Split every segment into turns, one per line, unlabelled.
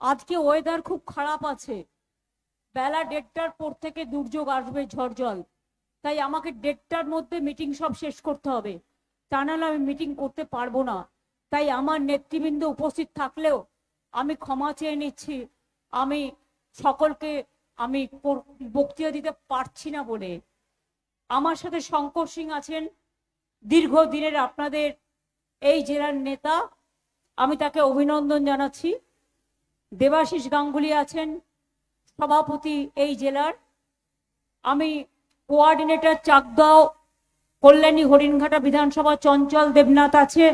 আজকে ওয়েদার খুব খারাপ আছে, বেলা 1:30টার পর থেকে দুর্যোগ আসবে, ঝড় জল। তাই আমাকে 1:30টার মধ্যে মিটিং সব শেষ করতে হবে, তা নাহলে আমি মিটিং করতে পারবো না। তাই আমার নেতৃবৃন্দ উপস্থিত থাকলেও আমি ক্ষমা চেয়ে নিচ্ছি, আমি সকলকে আমি বক্তৃতা দিতে পারছি না বলে। আমার সাথে শঙ্কর সিং আছেন, দীর্ঘদিনের আপনাদের এই জেলার নেতা, আমি তাকে অভিনন্দন জানাচ্ছি। দেবাশিস গাঙ্গুলি আছেন, সভাপতি এই জেলার। আমি কোঅর্ডিনেটর চাকদাও কল্যাণী হরিণঘাটা বিধানসভা চঞ্চল দেবনাথ আছে,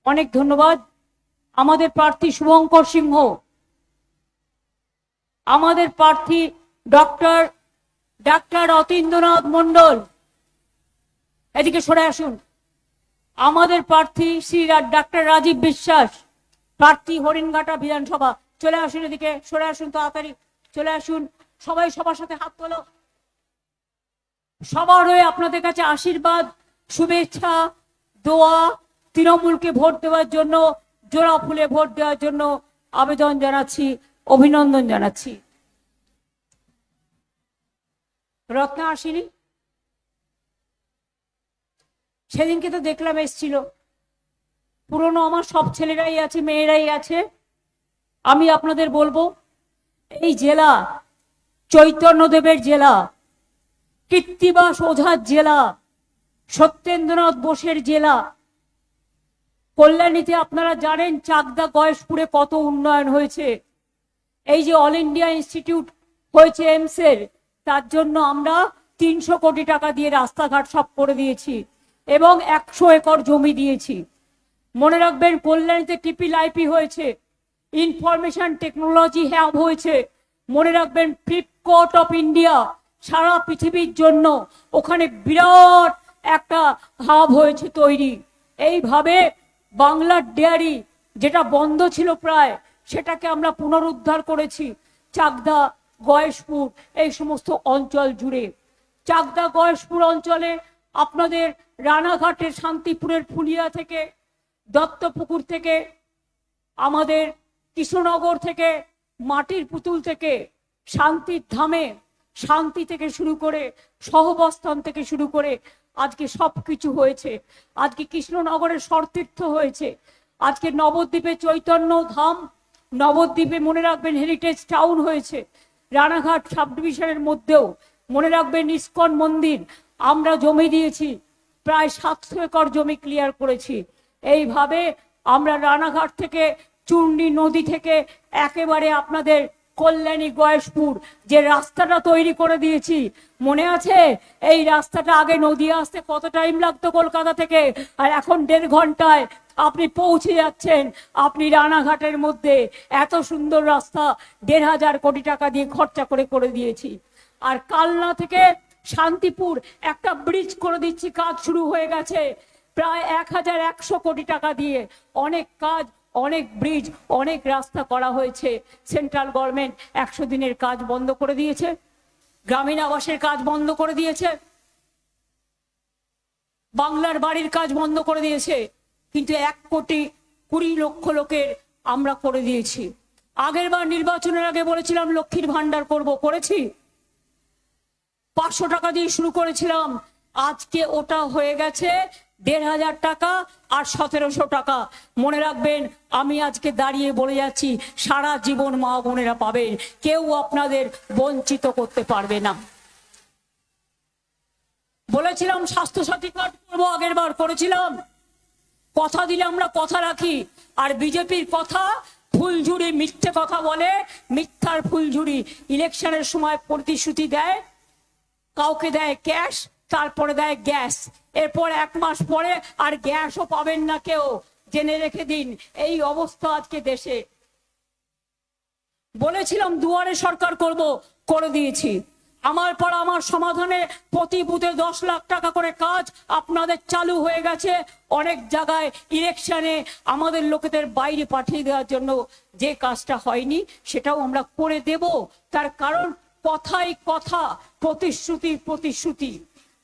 অনেক ধন্যবাদ। আমাদের প্রার্থী শুভঙ্কর সিংহ, আমাদের প্রার্থী ডাক্তার অতীন্দ্রনাথ মন্ডল, এদিকে সরে আসুন। আমাদের প্রার্থী শ্রী ডাক্তার রাজীব বিশ্বাস, প্রার্থী হরিণঘাটা বিধানসভা। চলে আসুন, এদিকে সরে আসুন, তাড়াতাড়ি চলে আসুন। সবাই সবার সাথে হাত তোলো। সবার হয়ে আপনাদের কাছে আশীর্বাদ, শুভেচ্ছা, দোয়া, তৃণমূলকে ভোট দেওয়ার জন্য, জোড়া ফুলে ভোট দেওয়ার জন্য আবেদন জানাচ্ছি, অভিনন্দন জানাচ্ছি। রত্না আসেনি, সেদিনকে তো দেখলাম এসছিল। পুরনো আমার সব ছেলেরাই আছে, মেয়েরাই আছে। আমি আপনাদের বলবো, এই জেলা চৈতন্যদেবের জেলা, কৃত্তিবাস ওঝার জেলা, সত্যেন্দ্রনাথ বোসের জেলা। কল্যাণীতে আপনারা জানেন চাকদা গয়েশপুরে কত উন্নয়ন হয়েছে। এই যে অল ইন্ডিয়া ইনস্টিটিউট হয়েছে এইমসের, তার জন্য আমরা 300 কোটি টাকা দিয়ে রাস্তাঘাট সব করে দিয়েছি এবং 100 একর জমি দিয়েছি। মনে রাখবেন, কল্যাণীতে ট্রিপল আইপি হয়েছে, ইনফরমেশন টেকনোলজি হ্যাব হয়েছে। মনে রাখবেন, ফ্লিপকার্ট অফ ইন্ডিয়া সারা পৃথিবীর জন্য ওখানে বিরাট একটা হাব হয়েছে তৈরি। এইভাবে বাংলার ডেয়ারি যেটা বন্ধ ছিল প্রায়, সেটাকে আমরা পুনরুদ্ধার করেছি চাকদা, গয়েশপুর, এই সমস্ত অঞ্চল জুড়ে। চাকদা গয়েশপুর অঞ্চলে আপনাদের রানাঘাটের শান্তিপুরের ফুলিয়া থেকে, দত্তপুকুর থেকে, আমাদের কৃষ্ণনগর থেকে, মাটির পুতুল থেকে, শান্তির ধামে, শান্তি থেকে শুরু করে, সহবস্থান থেকে শুরু করে আজকে সবকিছু হয়েছে। আজকে কৃষ্ণনগরের সরতীর্থ হয়েছে, আজকে নবদ্বীপে চৈতন্য ধাম, নবদ্বীপে মনে রাখবেন হেরিটেজ টাউন হয়েছে। রানাঘাট সাব ডিভিশনের মধ্যেও মনে রাখবেন ইস্কন মন্দির। আমরা জমি দিয়েছি, প্রায় 700 একর জমি ক্লিয়ার করেছি। এইভাবে আমরা রানাঘাট থেকে, চূর্ণী নদী থেকে একেবারে আপনাদের কল্যাণী গয়েশপুর যে রাস্তাটা তৈরি করে দিয়েছি, মনে আছে? এই রাস্তাটা আগে নদী আসতে কত টাইম লাগতো কলকাতা থেকে, আর এখন 1.5 ঘন্টায় আপনি পৌঁছে যাচ্ছেন। আপনি রানাঘাটের মধ্যে এত সুন্দর রাস্তা 1,500 কোটি টাকা দিয়ে খরচা করে দিয়েছি। আর কালনা থেকে শান্তিপুর একটা ব্রিজ করে দিচ্ছি, কাজ শুরু হয়ে গেছে প্রায় 1,100 কোটি টাকা দিয়ে। অনেক কাজ, অনেক ব্রিজ, অনেক রাস্তা করা হয়েছে। সেন্ট্রাল গভর্নমেন্ট 100 দিনের কাজ বন্ধ করে দিয়েছে, গ্রামীণ আবাসের কাজ বন্ধ করে দিয়েছে, বাংলার বাড়ির কাজ বন্ধ করে দিয়েছে, কিন্তু 1,20,00,000 লোকের আমরা করে দিয়েছি। আগের বার নির্বাচনের আগে বলেছিলাম লক্ষ্মীর ভান্ডার করব, করেছি। 500 টাকা দিয়ে শুরু করেছিলাম, আজকে ওটা হয়ে গেছে 1,500 টাকা আর 1,700 টাকা। মনে রাখবেন, আমি আজকে দাঁড়িয়ে বলে যাচ্ছি, সারা জীবন মা বোনেরা পাবেন, কেউ আপনাদের বঞ্চিত করতে পারবে না। বলেছিলাম স্বাস্থ্যসাথী কার্ড করবো, আগের বার করেছিলাম। কথা দিলে আমরা কথা রাখি, আর বিজেপির কথা ফুলঝুরি, মিথ্যে কথা বলে, মিথ্যার ফুলঝুরি। ইলেকশনের সময় প্রতিশ্রুতি দেয়, কাউকে দেয় ক্যাশ, তারপরে দেয় গ্যাস, এরপর 1 মাস পরে আর গ্যাসও পাবেন না কেউ, জেনে রেখে দিন। এই অবস্থা আজকে দেশে। বলেছিলাম দুয়ারে সরকার করব, করে দিয়েছি। আমার পাড়া আমার সমাধানে প্রতি বুথে 10 লাখ টাকা করে কাজ আপনাদের চালু হয়ে গেছে। অনেক জায়গায় ইলেকশনে আমাদের লোকেদের বাইরে পাঠিয়ে দেওয়ার জন্য যে কাজটা হয়নি, সেটাও আমরা করে দেব। তার কারণ কথাই কথা, প্রতিশ্রুতি প্রতিশ্রুতি।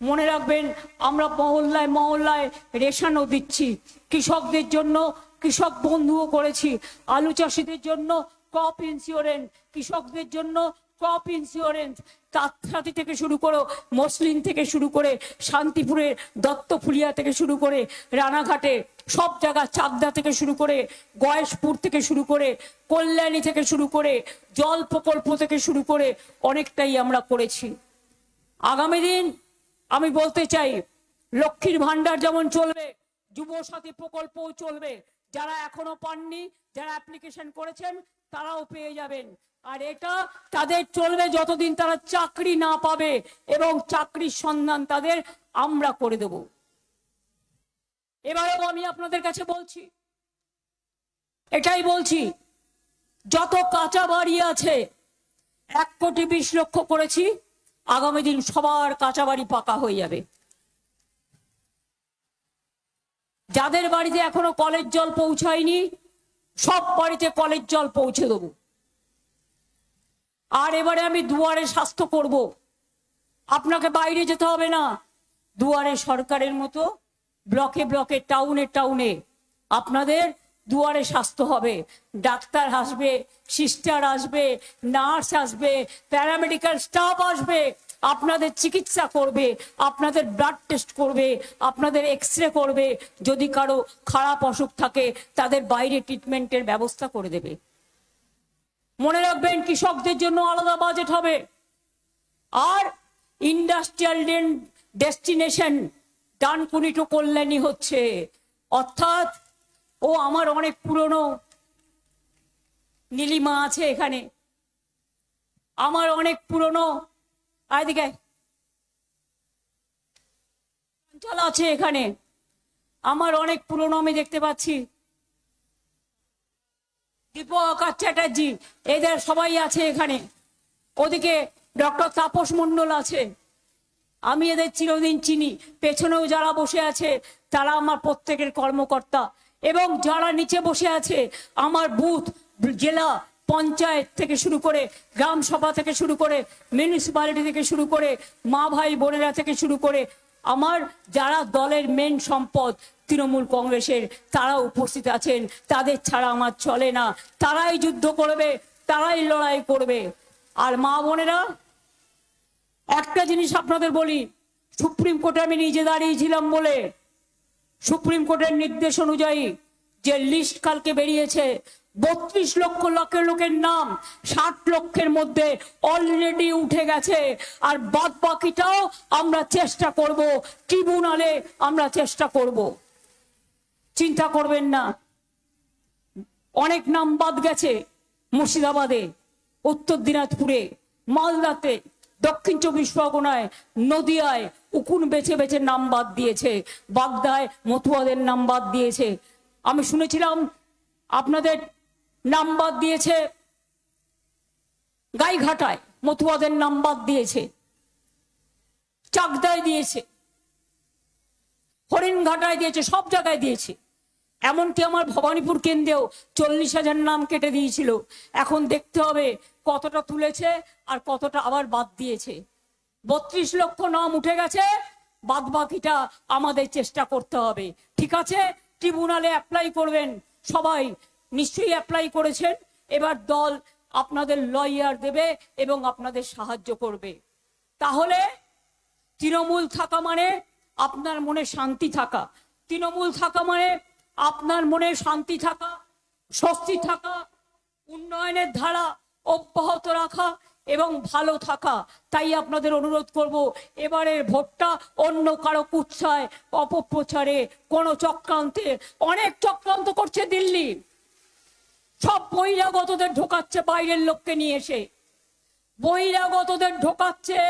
মনে রাখবেন, আমরা মহল্লায় মহল্লায় রেশনও দিচ্ছি, কৃষকদের জন্য কৃষক বন্ধুও করেছি, আলু চাষিদের জন্য ক্রপ ইন্স্যুরেন্স, কৃষকদের জন্য ক্রপ ইন্স্যুরেন্স, তার সাথে থেকে শুরু করে মসলিন থেকে শুরু করে শান্তিপুরের দত্তফুলিয়া থেকে শুরু করে রানাঘাটে সব জায়গা, চাকদা থেকে শুরু করে গয়েশপুর থেকে শুরু করে কল্যাণী থেকে শুরু করে জল প্রকল্প থেকে শুরু করে অনেকটাই আমরা করেছি। আগামী দিন আমি বলতে চাই, লক্ষ্মীর ভান্ডার যেমন চলবে, যুব সাথী প্রকল্পও চলবে। যারা এখনো পাননি, যারা অ্যাপ্লিকেশন করেছেন তারাও পেয়ে যাবেন। আর এটা তাদের চলবে যতদিন তারা চাকরি না পাবে, এবং চাকরির সন্ধান তাদের আমরা করে দেব। এবারেও আমি আপনাদের কাছে বলছি, এটাই বলছি, যত কাঁচা বাড়ি আছে 1,20,00,000 করেছি, আগামী দিন সবার কাঁচা বাড়ি পাকা হয়ে যাবে। যাদের বাড়িতে এখনো কলের জল পৌঁছায়নি, সব বাড়িতে কলের জল পৌঁছে দেবো। আর এবারে আমি দুয়ারে স্বাস্থ্য করব, আপনাকে বাইরে যেতে হবে না, দুয়ারে সরকারের মতো ব্লকে ব্লকে, টাউনে টাউনে আপনাদের দুয়ারে স্বাস্থ্য হবে। ডাক্তার আসবে, সিস্টার আসবে, নার্স আসবে, প্যারামেডিক্যাল স্টাফ আসবে, আপনাদের চিকিৎসা করবে, আপনাদের ব্লাড টেস্ট করবে, আপনাদের এক্সরে করবে। যদি কারো খারাপ অসুখ থাকে তাদের বাইরে ট্রিটমেন্টের ব্যবস্থা করে দেবে। মনে রাখবেন, কৃষকদের জন্য আলাদা বাজেট হবে। আর industrial destination Dankuni to Kalyani হচ্ছে, অর্থাৎ ও আমার অনেক পুরনো নীলিমা আছে এখানে, আমার অনেক পুরনো এদিকে অঞ্চল আছে এখানে, আমার অনেক পুরনো আমি দেখতে পাচ্ছি দীপক চ্যাটার্জি, এদের সবাই আছে এখানে। ওদিকে ডক্টর তাপস মণ্ডল আছে, আমি এদের চিরদিন চিনি। পেছনেও যারা বসে আছে তারা আমার প্রত্যেকের কর্মকর্তা, এবং যারা নিচে বসে আছে আমার বুথ, জেলা পঞ্চায়েত থেকে শুরু করে, গ্রাম সভা থেকে শুরু করে, মিউনিসিপ্যালিটি থেকে শুরু করে, মা ভাই বোনেরা থেকে শুরু করে, আমার যারা দলের মেন সম্পদ তৃণমূল কংগ্রেসের, তারা উপস্থিত আছেন। তাদের ছাড়া আমার চলে না, তারাই যুদ্ধ করবে, তারাই লড়াই করবে। আর মা বোনেরা, একটা জিনিস আপনাদের বলি, সুপ্রিম কোর্টে আমি নিজে দাঁড়িয়েছিলাম বলে, সুপ্রিম কোর্টের নির্দেশ অনুযায়ী যে লিস্ট কালকে বেরিয়েছে, 32 লক্ষ লোকের নাম 60 লক্ষের মধ্যে অলরেডি উঠে গেছে। আর বাদ বাকিটাও আমরা চেষ্টা করব, ট্রিব্যুনালে আমরা চেষ্টা করব, চিন্তা করবেন না। অনেক নাম বাদ গেছে, মুর্শিদাবাদে, উত্তর দিনাজপুরে, মালদাতে, দক্ষিণ 24 পরগনায়, নদিয়ায় উকুন বেছে বেছে নাম বাদ দিয়েছে, বাগদায় মতুয়াদের নাম বাদ দিয়েছে। আমি শুনেছিলাম আপনাদের নাম বাদ দিয়েছে গাইঘাটায়, মতুয়াদের নাম বাদ দিয়েছে, চাকদায় দিয়েছে, হরিণঘাটায় দিয়েছে, সব জায়গায় দিয়েছে। এমনকি আমার ভবানীপুর কেন্দ্রেও 40,000 নাম কেটে দিয়েছিল। এখন দেখতে হবে কতটা তুলেছে আর কতটা আবার বাদ দিয়েছে। 32 লক্ষ নাম উঠে গেছে, বাদ বাকিটা আমাদের চেষ্টা করতে হবে। ঠিক আছে, ট্রিব্যুনালে অ্যাপ্লাই করবেন, সবাই নিশ্চয়ই অ্যাপ্লাই করেছেন। এবার দল আপনাদের লয়ার দেবে এবং আপনাদের সাহায্য করবে। তাহলে তৃণমূল থাকা মানে আপনার মনে শান্তি থাকা, তৃণমূল থাকা মানে আপনার মনে শান্তি থাকা, স্বস্তি থাকা, উন্নয়নের ধারা অব্যাহত রাখা এবং ভালো থাকা। তাই আপনাদের অনুরোধ করব, এবারের ভোটটা অন্য কারো কুৎসায়, অপপ্রচারে, কোন চক্রান্তে, অনেক চক্রান্ত করছে দিল্লি, সব বহিরাগতদের ঢোকাচ্ছে, বাইরের লোককে নিয়ে এসে বহিরাগতদের ঢোকাচ্ছে,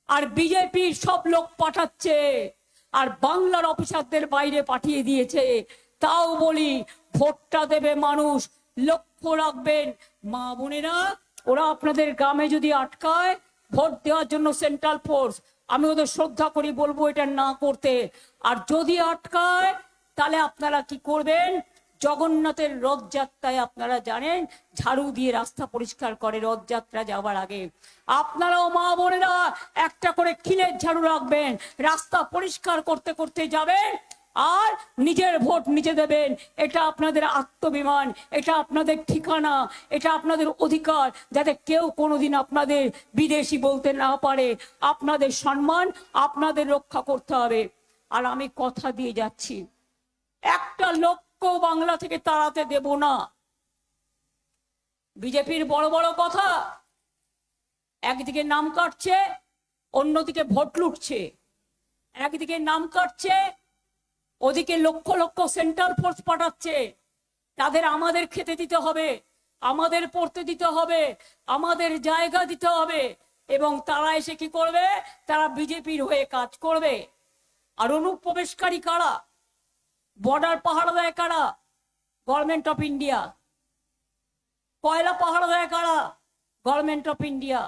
আর বিজেপির সব লোক পাঠাচ্ছে, আর বাংলার অফিসারদের বাইরে পাঠিয়ে দিয়েছে। তাও বলি, ভোটটা দেবে মানুষ, লক্ষ্য রাখবেন মা বোনেরা, ওরা আপনাদের গ্রামে যদি আটকায় ভোট দেওয়ার জন্য সেন্ট্রাল ফোর্স, আমি ওদের শ্রদ্ধা করি, বলবো এটা না করতে। আর যদি আটকায় তাহলে আপনারা কি করবেন? জগন্নাথের রথযাত্রায় আপনারা জানেন ঝাড়ু দিয়ে রাস্তা পরিষ্কার করে রথযাত্রা যাওয়ার আগে। আপনারাও মা বোনেরা একটা করে খিলের ঝাড়ু রাখবেন, রাস্তা পরিষ্কার করতে করতে যাবেন, আর নিজের ভোট নিজে দেবেন। এটা আপনাদের আত্মবিমান, এটা আপনাদের ঠিকানা, এটা আপনাদের অধিকার, যাতে কেউ কোনোদিন আপনাদের বিদেশি বলতে না পারে। আপনাদের সম্মান আপনাদের রক্ষা করতে হবে। আর আমি কথা দিয়ে যাচ্ছি, একটা লোককেও বাংলা থেকে তাড়াতে দেব না। বিজেপির বড় বড় কথা, একদিকে নাম কাটছে, অন্যদিকে ভোট লুটছে। একদিকে নাম কাটছে, ওদিকে লক্ষ লক্ষ সেন্ট্রাল ফোর্স পাঠাচ্ছে। তাদের আমাদের খেতে দিতে হবে, আমাদের পড়তে দিতে হবে, আমাদের জায়গা দিতে হবে, এবং তারা এসে কি করবে? তারা বিজেপির হয়ে কাজ করবে। আর অনুপ্রবেশকারী কারা? বর্ডার পাহারা দেয় কারা? Government of India. কয়লা পাহারা দেয় কারা? Government of India.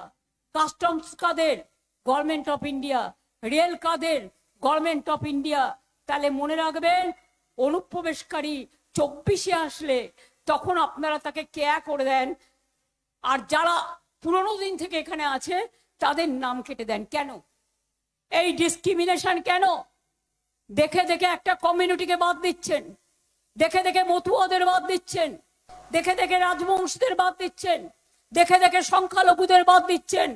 কাস্টমস কাদের? Government of India. রেল কাদের? Government of India. তাহলে মনে রাখবেন, অনুপ্রবেশকারী 24-এ আসলে তখন আপনারা তাকে কেয়া করে দেন, আর যারা পুরোনো দিন থেকে এখানে আছে তাদের নাম কেটে দেন। কেন এই ডিসক্রিমিনেশন? কেন? দেখে দেখে একটা কমিউনিটিকে বাদ দিচ্ছেন, দেখে দেখে মতুয়াদের বাদ দিচ্ছেন, দেখে দেখে রাজবংশীদের বাদ দিচ্ছেন, দেখে দেখে সংখ্যালঘুদের বাদ দিচ্ছেন।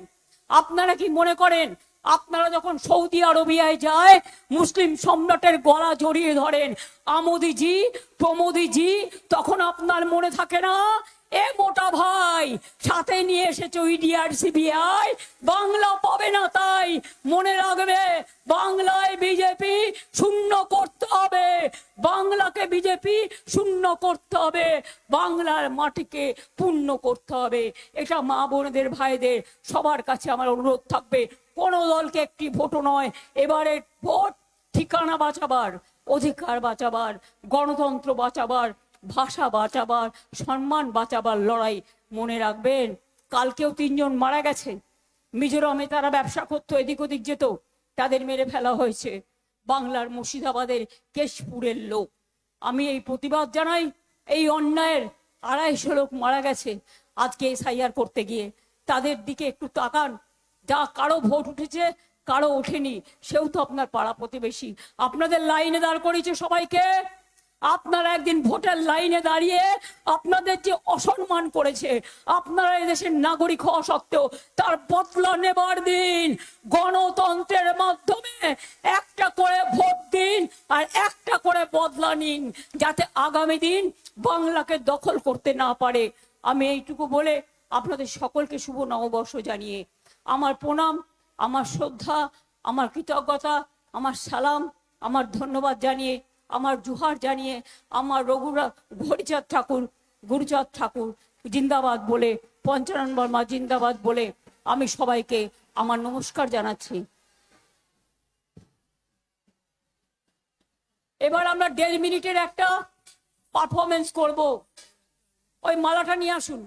আপনারা কি মনে করেন আপনারা যখন সৌদি আরবিয়ায় যায় মুসলিম সম্রাটের গলা জড়িয়ে ধরেন আমোদিজি প্রমোদিজি, তখন আপনার মনে থাকে না এ মোটা ভাই সাথে নিয়ে এসেছে ইডিআর সিবিআই, বাংলা পাবে না? তাই মনে রাখবে, বাংলায় বিজেপি শূন্য করতে হবে, বাংলাকে বিজেপি শূন্য করতে হবে, বাংলার মাটিকে পূর্ণ করতে হবে। এটা মা বোনদের ভাইদের সবার কাছে আমার অনুরোধ থাকবে। কোনো দলকে একটি ভোটও নয়, এবারে ভোট ঠিকানা বাঁচাবার, অধিকার বাঁচাবার, গণতন্ত্র বাঁচাবার, ভাষা বাঁচাবার, সম্মান বাঁচাবার লড়াই। মনে রাখবেন, কালকেও 3 জন মারা গেছে। মিজোরামে তারা ব্যবসা করতো, এদিক ওদিক যেত, তাদের মেরে ফেলা হয়েছে। বাংলার মুর্শিদাবাদের কেশপুরের লোক। আমি এই প্রতিবাদ জানাই, এই অন্যায়ের 250 লোক মারা গেছে আজকে এসআইআর করতে গিয়ে। তাদের দিকে একটু তাকান। যা কারো ভোট উঠেছে, কারো ওঠেনি, সেও তো আপনার পাড়া প্রতিবেশী। আপনাদের লাইনে দাঁড় করিয়েছে সবাইকে। আপনারা একদিন ভোটের লাইনে দাঁড়িয়ে আপনাদের যে অসম্মান করেছে, আপনারা এদেশের নাগরিক হওয়া সত্ত্বেও তার বদলা নেবার দিন। গণতন্ত্রের মাধ্যমে একটা করে ভোট দিন আর একটা করে বদলা নিন, যাতে আগামী দিন বাংলাকে দখল করতে না পারে। আমি এইটুকু বলে আপনাদের সকলকে শুভ নববর্ষ জানিয়ে আমার প্রণাম, আমার শ্রদ্ধা, আমার কৃতজ্ঞতা, আমার সালাম, আমার ধন্যবাদ জানিয়ে, আমার জুহার জানিয়ে, আমার হরিচাঁদ ঠাকুর, গুরুচাঁদ ঠাকুর জিন্দাবাদ বলে, পঞ্চানন বর্মা জিন্দাবাদ বলে আমি সবাইকে আমার নমস্কার জানাচ্ছি। এবার আমরা 1.5 মিনিটের একটা পারফরমেন্স করব। ওই মালাটা নিয়ে আসুন।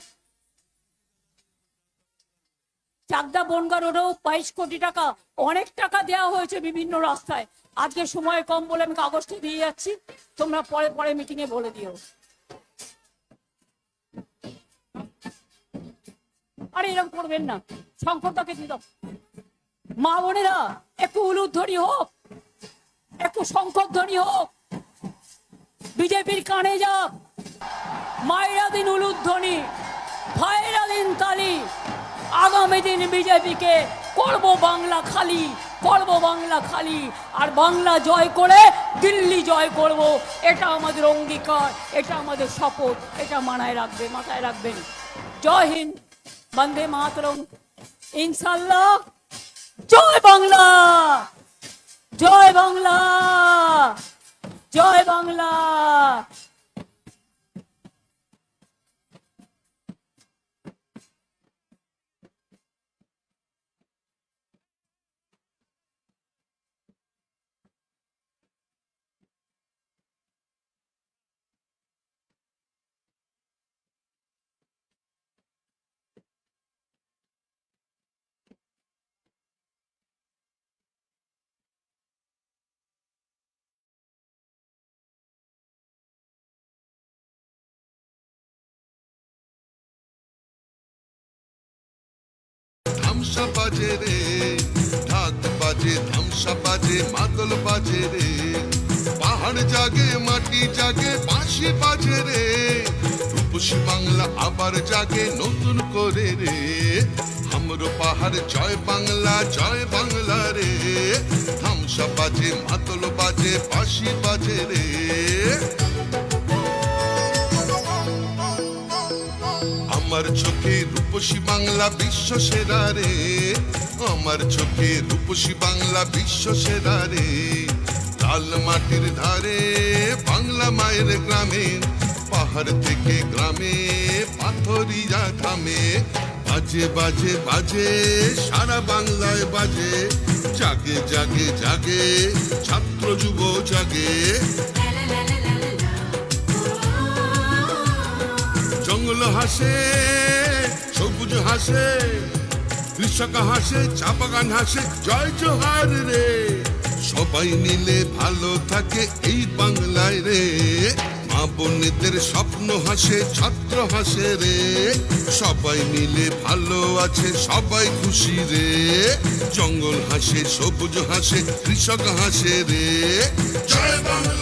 চাকদা বনগা রোডেও 22 কোটি টাকা, অনেক টাকা দেওয়া হয়েছে বিভিন্ন রাস্তায়। আজকে সময় কম বলে আমি কাগজটা দিয়ে যাচ্ছি, তোমরা পরে পরে মিটিং এ বলে দিও। আরে এরকম করবেন না, শঙ্করদাকে দিয়ে দাও। মা বোনেরা একটু উলুধ্বনি হোক, একটু শঙ্করধ্বনি হোক, বিজেপির কানে যাক। মায়েরা দিন উলুধ্বনি, ভাইয়েরা দিন তালি। আগামী দিন বিজেপিকে করব বাংলা খালি, করব বাংলা খালি, আর বাংলা জয় করে দিল্লি জয় করব। এটা আমাদের অঙ্গীকার, এটা আমাদের শপথ, এটা মাথায় রাখবেন। জয় হিন্দ, বন্দে মাতরম, ইনশাল্লাহ। জয় বাংলা, জয় বাংলা, জয় বাংলা।
ধামসা বাজে রে, ঢাক বাজে, ধামসা বাজে, মাদল বাজে রে। পাহাড় জাগে মাটি জাগে বাঁশি বাজে রে, রূপসী বাংলা আবার জাগে নতুন করে রে। হামরো পাহাড় জয় বাংলা রে, ধামসা বাজে মাতল বাজে বাঁশি বাজে রে। আমার চোখে রূপসী বাংলা বিশ্ব সেরা রে, আমার চোখে রূপসী বাংলা বিশ্ব সেরা রে। লাল মাটির ধারে বাংলা মায়ের গ্রামে, পাহাড় থেকে গ্রামে পাথরিয়া থামে। বাজে বাজে বাজে সারা বাংলায় বাজে, জাগে জাগে জাগে ছাত্র যুব জাগে। জঙ্গল হাসে সবুজ হাসে, কৃষক হাসে চা বাগান হাসে, জয় জোহার রে। সবাই মিলে ভালো থাকে এই বাংলায় রে, মা বোনেদের স্বপ্ন হাসে ছাত্র হাসে রে। সবাই মিলে ভালো আছে সবাই খুশি রে, জঙ্গল হাসে সবুজ হাসে কৃষক হাসে রে। জয় বাংলা।